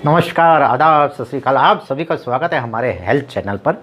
नमस्कार, आदाब, सत श्री अकाल। आप सभी का स्वागत है हमारे हेल्थ चैनल पर।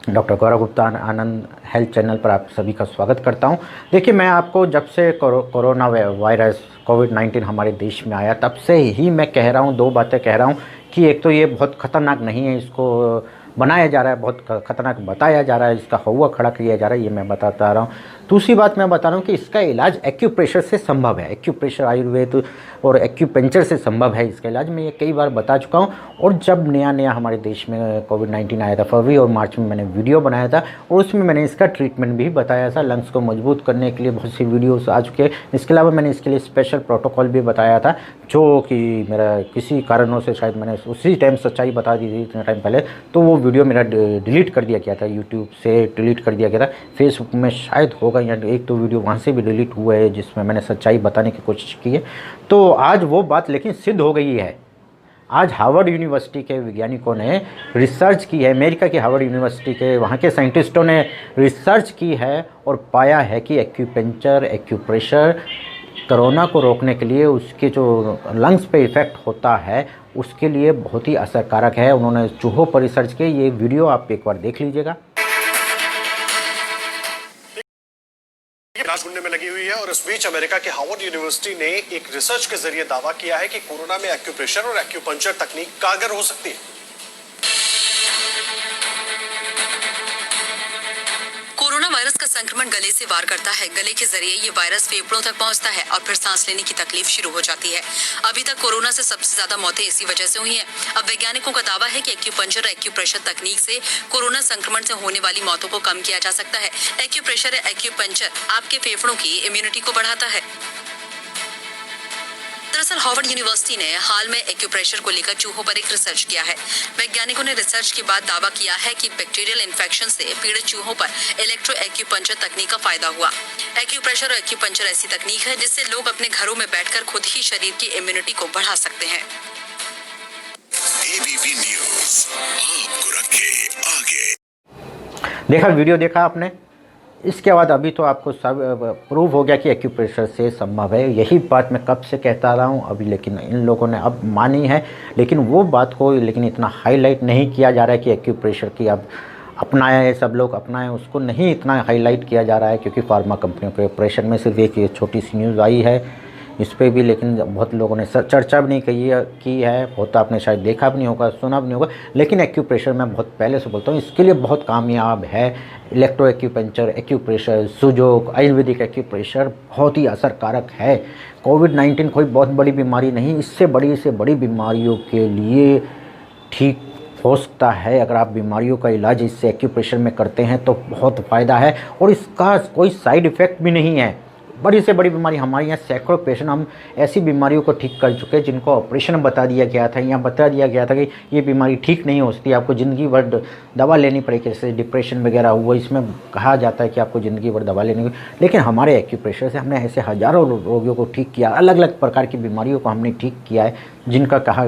डॉक्टर गौरव गुप्ता आनंद हेल्थ चैनल पर आप सभी का स्वागत करता हूं। देखिए, मैं आपको जब से कोरोना वायरस कोविड-19 हमारे देश में आया तब से ही मैं कह रहा हूं, दो बातें कह रहा हूं कि एक तो ये बहुत ख़तरनाक नहीं है, इसको बनाया जा रहा है, बहुत ख़तरनाक बताया जा रहा है, इसका हौवा खड़ा किया जा रहा है, ये मैं बताता आ रहा हूँ। दूसरी बात मैं बता रहा हूँ कि इसका इलाज एक्यूप्रेशर से संभव है। एक्यूप्रेशर आयुर्वेद और एक्यूपंक्चर से संभव है इसका इलाज। मैं ये कई बार बता चुका हूँ। और जब नया हमारे देश में कोविड-19 आया था, फरवरी और मार्च में मैंने वीडियो बनाया था और उसमें मैंने इसका ट्रीटमेंट भी बताया था। लंग्स को मजबूत करने के लिए बहुत सी वीडियोस आ चुके हैं। इसके अलावा मैंने इसके लिए स्पेशल प्रोटोकॉल भी बताया था, जो कि मेरा किसी कारणों से शायद मैंने उसी टाइम सच्चाई बता दी थी इतने टाइम पहले, तो वो वीडियो मेरा डिलीट कर दिया गया था, यूट्यूब से डिलीट कर दिया गया था। फेसबुक में शायद होगा या एक तो वीडियो वहाँ से भी डिलीट हुआ है जिसमें मैंने सच्चाई बताने की कोशिश की है। तो आज वो बात लेकिन सिद्ध हो गई है। आज हार्वर्ड यूनिवर्सिटी के वैज्ञानिकों ने रिसर्च की है, अमेरिका की हार्वर्ड यूनिवर्सिटी के वहाँ के साइंटिस्टों ने रिसर्च की है और पाया है कि एक्यूपंक्चर, एक्यूप्रेशर कोरोना को रोकने के लिए, उसके जो लंग्स पे इफ़ेक्ट होता है उसके लिए बहुत ही असरकारक है। उन्होंने चूहों पर रिसर्च किया। ये वीडियो आप एक बार देख लीजिएगा। ढूंढने में लगी हुई है और इस बीच अमेरिका के हार्वर्ड यूनिवर्सिटी ने एक रिसर्च के जरिए दावा किया है कि कोरोना में एक्यूप्रेशर और एक्यूपंक्चर तकनीक कारगर हो सकती है। कोरोना वायरस का संक्रमण गले से वार करता है। गले के जरिए ये वायरस फेफड़ों तक पहुंचता है और फिर सांस लेने की तकलीफ शुरू हो जाती है। अभी तक कोरोना से सबसे ज्यादा मौतें इसी वजह से हुई हैं। अब वैज्ञानिकों का दावा है कि एक्यूपंक्चर और एक्यूप्रेशर तकनीक से कोरोना संक्रमण से होने वाली मौतों को कम किया जा सकता है। एक्यूप्रेशर या एक्यूपंक्चर आपके फेफड़ों की इम्यूनिटी को बढ़ाता है। दरअसल हार्वर्ड यूनिवर्सिटी ने हाल में एक्यूप्रेशर को लेकर चूहों पर एक रिसर्च किया है। वैज्ञानिकों ने रिसर्च के बाद दावा किया है कि बैक्टीरियल इन्फेक्शन से पीड़ित चूहों पर इलेक्ट्रो एक्यूपंक्चर तकनीक का फायदा हुआ। एक्यूप्रेशर और एक्यूपंक्चर ऐसी तकनीक है जिससे लोग अपने घरों में बैठकर खुद ही शरीर की इम्यूनिटी को बढ़ा सकते हैं। एबीपी न्यूज़ आपको रखे आगे। देखा, वीडियो देखा आपने। इसके बाद अभी तो आपको सब प्रूव हो गया कि एक्यूप्रेशर से संभव है। यही बात मैं कब से कहता रहा हूँ अभी, लेकिन इन लोगों ने अब मानी है। लेकिन वो बात को लेकिन इतना हाईलाइट नहीं किया जा रहा है कि एक्यूप्रेशर की अब अपनाया है, सब लोग अपनाएं, उसको नहीं इतना हाईलाइट किया जा रहा है क्योंकि फार्मा कंपनियों के प्रेशर में सिर्फ एक ये छोटी सी न्यूज़ आई है इस पर भी। लेकिन बहुत लोगों ने चर्चा भी नहीं की है, होता आपने शायद देखा भी नहीं होगा, सुना भी नहीं होगा। लेकिन एक्यूप्रेशर मैं बहुत पहले से बोलता हूँ, इसके लिए बहुत कामयाब है। Electro acupuncture, acupressure, Su Jok, Ayurvedic acupressure बहुत ही असरकारक है। कोविड-19 कोई बहुत बड़ी बीमारी नहीं, इससे बड़ी से बड़ी बीमारियों के लिए ठीक हो सकता है। अगर आप बीमारियों का इलाज इससे एक्यूप्रेशर में करते हैं तो बहुत फ़ायदा है और इसका कोई साइड इफ़ेक्ट भी नहीं है। बड़ी से बड़ी बीमारी, हमारे यहाँ सैकड़ों पेशेंट हम ऐसी बीमारियों को ठीक कर चुके हैं जिनको ऑपरेशन बता दिया गया था, या बता दिया गया था कि ये बीमारी ठीक नहीं हो सकती, आपको ज़िंदगी भर दवा लेनी पड़ेगी। जैसे डिप्रेशन वगैरह हुआ, इसमें कहा जाता है कि आपको ज़िंदगी भर दवा लेनी होगी। लेकिन हमारे एक्यूप्रेशर से हमने ऐसे हज़ारों रोगियों को ठीक किया, अलग अलग प्रकार की बीमारियों को हमने ठीक किया है जिनका कहा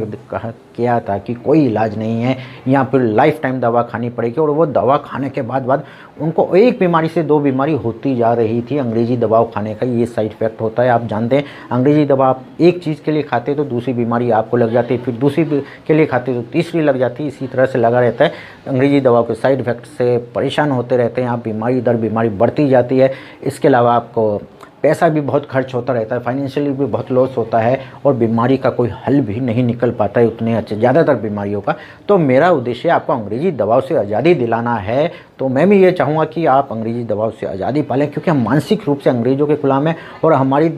किया था कि कोई इलाज नहीं है या फिर लाइफ टाइम दवा खानी पड़ेगी। और वो दवा खाने के बाद उनको एक बीमारी से दो बीमारी होती जा रही थी। अंग्रेज़ी दवाओं खाने का ये साइड इफ़ेक्ट होता है। आप जानते हैं, अंग्रेज़ी दवा आप एक चीज़ के लिए खाते तो दूसरी बीमारी आपको लग जाती है, फिर दूसरी के लिए खाते तो तीसरी लग जाती है, इसी तरह से लगा रहता है। अंग्रेज़ी दवाओं के साइड इफ़ेक्ट से परेशान होते रहते हैं आप, बीमारी दर बीमारी बढ़ती जाती है। इसके अलावा आपको पैसा भी बहुत खर्च होता रहता है, फाइनेंशियली भी बहुत लॉस होता है और बीमारी का कोई हल भी नहीं निकल पाता है उतने अच्छे ज़्यादातर बीमारियों का। तो मेरा उद्देश्य आपको अंग्रेज़ी दवाओं से आज़ादी दिलाना है। तो मैं भी ये चाहूँगा कि आप अंग्रेज़ी दवाओं से आज़ादी पालें, क्योंकि हम मानसिक रूप से अंग्रेज़ों के गुलाम हैं और हमारी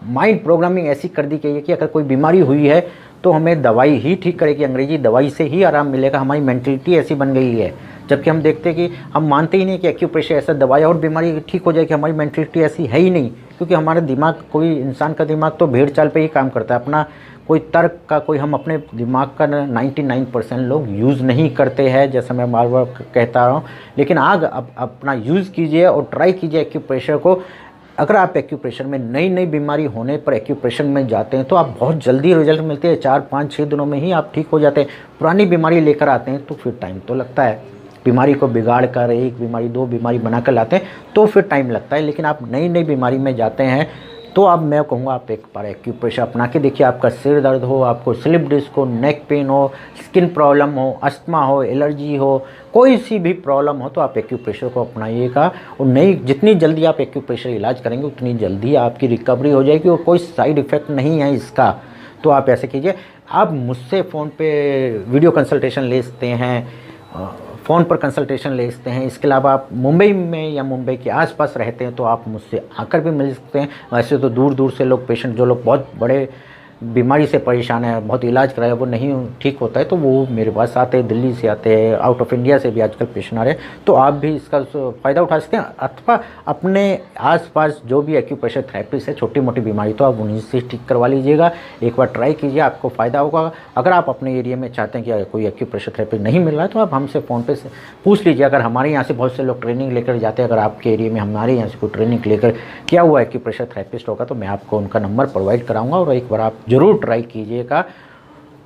माइंड प्रोग्रामिंग ऐसी कर दी गई है कि अगर कोई बीमारी हुई है तो हमें दवाई ही ठीक करेगी, अंग्रेज़ी दवाई से ही आराम मिलेगा। हमारी मेंटलिटी ऐसी बन गई है, जबकि हम देखते हैं कि हम मानते ही नहीं कि एक्यूप्रेशर ऐसा दवाई और बीमारी ठीक हो जाएगी। हमारी मेंटलिटी ऐसी है ही नहीं, क्योंकि हमारा दिमाग, कोई इंसान का दिमाग तो भेड़ चाल पे ही काम करता है। अपना कोई तर्क का, कोई हम अपने दिमाग का 99% लोग यूज़ नहीं करते हैं, जैसा मैं बार बार कहता रहा हूँ। लेकिन अपना यूज़ कीजिए और ट्राई कीजिए एक्यूप्रेशर को। अगर आप एक्यूप्रेशर में नई बीमारी होने पर एक्यूप्रेशर में जाते हैं तो आप बहुत जल्दी रिजल्ट मिलते हैं, 4, 5, 6 दिनों में ही आप ठीक हो जाते हैं। पुरानी बीमारी लेकर आते हैं तो फिर टाइम तो लगता है। बीमारी को बिगाड़ कर एक बीमारी, दो बीमारी बनाकर लाते हैं तो फिर टाइम लगता है। लेकिन आप नई बीमारी में जाते हैं तो अब मैं कहूँगा आप एक बार एक्यूप्रेशर अपना के देखिए। आपका सिर दर्द हो, आपको स्लिप डिस्क हो, नेक पेन हो, स्किन प्रॉब्लम हो, अस्थमा हो, एलर्जी हो, कोई सी भी प्रॉब्लम हो तो आप एक्यूप्रेशर को अपनाइएगा। और जितनी जल्दी आप एक्यूप्रेशर इलाज करेंगे उतनी जल्दी आपकी रिकवरी हो जाएगी और कोई साइड इफ़ेक्ट नहीं है इसका। तो आप ऐसे कीजिए। आप मुझसे फ़ोन पे वीडियो कंसल्टेशन ले सकते हैं, फ़ोन पर कंसल्टेशन ले सकते हैं। इसके अलावा आप मुंबई में या मुंबई के आसपास रहते हैं तो आप मुझसे आकर भी मिल सकते हैं। वैसे तो दूर दूर से लोग पेशेंट, जो लोग बहुत बड़े बीमारी से परेशान है, बहुत इलाज कराया, वो नहीं ठीक होता है तो वो मेरे पास आते हैं, दिल्ली से आते हैं, आउट ऑफ इंडिया से भी आजकल पेशेंट आ रहे हैं। तो आप भी इसका फ़ायदा उठा सकते हैं, अथवा अपने आसपास जो भी एक्यूप्रेशर थेरेपिस्ट है छोटी मोटी बीमारी तो आप उन्हीं से ठीक करवा लीजिएगा। एक बार ट्राई कीजिए, आपको फ़ायदा होगा। अगर आप अपने एरिया में चाहते हैं कि कोई एक्यूप्रेशर थेरेपी नहीं मिल रहा है तो आप हमसे फ़ोन पर पूछ लीजिए। अगर हमारे यहाँ से बहुत से लोग ट्रेनिंग लेकर जाते हैं, अगर आपके एरिया में हमारे यहाँ से कोई ट्रेनिंग लेकर किया हुआ एक्यूप्रेशर थेरेपिस्ट होगा तो मैं आपको उनका नंबर प्रोवाइड कराऊँगा और एक बार आप ज़रूर ट्राई कीजिएगा।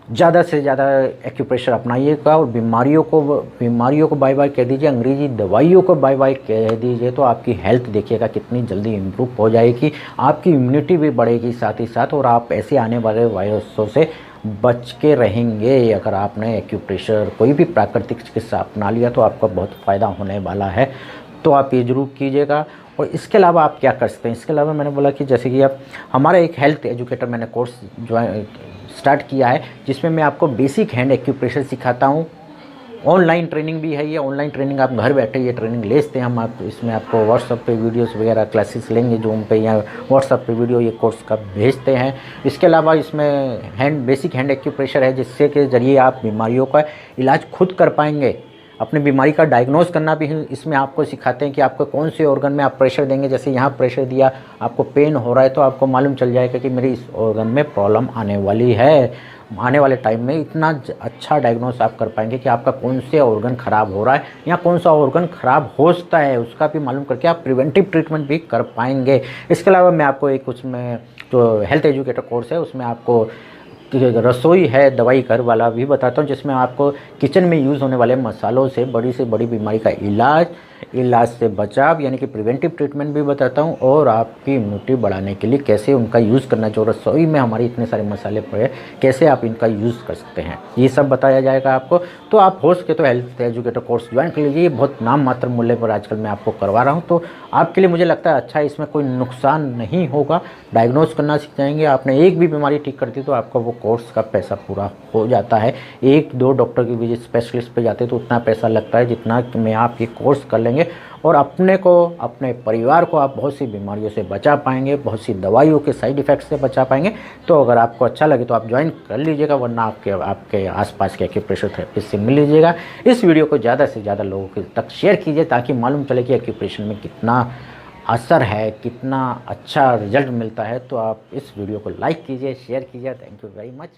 ज़्यादा से ज़्यादा एक्यूप्रेशर अपनाइएगा और बीमारियों को बाय बाय कह दीजिए, अंग्रेजी दवाइयों को बाय बाय कह दीजिए। तो आपकी हेल्थ देखिएगा कितनी जल्दी इम्प्रूव हो जाएगी, आपकी इम्यूनिटी भी बढ़ेगी साथ ही साथ, और आप ऐसे आने वाले वायरसों से बच के रहेंगे। अगर आपने एक्यूप्रेशर कोई भी प्राकृतिक चिकित्सा अपना लिया तो आपका बहुत फ़ायदा होने वाला है। तो आप ये ज़रूर कीजिएगा। और इसके अलावा आप क्या कर सकते हैं, इसके अलावा मैंने बोला कि जैसे कि आप हमारा एक हेल्थ एजुकेटर मैंने कोर्स स्टार्ट किया है जिसमें मैं आपको बेसिक हैंड एक्यूप्रेशर सिखाता हूँ। ऑनलाइन ट्रेनिंग भी है, ये ऑनलाइन ट्रेनिंग आप घर बैठे ये ट्रेनिंग ले सकते हैं। हम आप इसमें आपको व्हाट्सएप पे वीडियोस वगैरह क्लासेस लेंगे, जूम पे या व्हाट्सएप पे वीडियो ये कोर्स का भेजते हैं। इसके अलावा इसमें बेसिक हैंड एक्यूप्रेशर है जिससे के ज़रिए आप बीमारियों का इलाज खुद कर पाएंगे। अपनी बीमारी का डायग्नोस करना भी इसमें आपको सिखाते हैं कि आपको कौन से ऑर्गन में आप प्रेशर देंगे। जैसे यहाँ प्रेशर दिया, आपको पेन हो रहा है तो आपको मालूम चल जाएगा कि मेरी इस ऑर्गन में प्रॉब्लम आने वाली है। आने वाले टाइम में इतना अच्छा डायग्नोस आप कर पाएंगे कि आपका कौन से ऑर्गन ख़राब हो रहा है या कौन सा ऑर्गन ख़राब हो सकता है उसका भी मालूम करके आप प्रिवेंटिव ट्रीटमेंट भी कर पाएंगे। इसके अलावा मैं आपको एक उसमें जो हेल्थ एजुकेटर कोर्स है उसमें आपको रसोई है दवाई घर वाला भी बताता हूँ, जिसमें आपको किचन में यूज़ होने वाले मसालों से बड़ी बीमारी का इलाज से बचाव यानी कि प्रिवेंटिव ट्रीटमेंट भी बताता हूँ, और आपकी इम्यूनिटी बढ़ाने के लिए कैसे उनका यूज़ करना, जो रसोई में हमारे इतने सारे मसाले पड़े कैसे आप इनका यूज़ कर सकते हैं, ये सब बताया जाएगा आपको। तो आप हो सके तो हेल्थ एजुकेटर कोर्स ज्वाइन कर लीजिए। ये बहुत नाम मात्र मूल्य पर आजकल मैं आपको करवा रहा हूँ, तो आपके लिए मुझे लगता है अच्छा है, इसमें कोई नुकसान नहीं होगा। डायग्नोस करना सीख जाएंगे। आपने एक भी बीमारी ठीक कर दी तो आपका वो कोर्स का पैसा पूरा हो जाता है। 1-2 डॉक्टर की विजिट स्पेशलिस्ट पे जाते तो उतना पैसा लगता है जितना में आप ये कोर्स कर लेंगे, और अपने को अपने परिवार को आप बहुत सी बीमारियों से बचा पाएंगे, बहुत सी दवाइयों के साइड इफ़ेक्ट्स से बचा पाएंगे। तो अगर आपको अच्छा लगे तो आप ज्वाइन कर लीजिएगा, वरना आपके आसपास के एक्यूप्रेशर थेरेपिस्ट से मिल लीजिएगा। इस वीडियो को ज़्यादा से ज़्यादा लोगों तक शेयर कीजिए ताकि मालूम चले कि एक्यूप्रेशर में कितना असर है, कितना अच्छा रिजल्ट मिलता है। तो आप इस वीडियो को लाइक कीजिए, शेयर कीजिए। Thank you very much.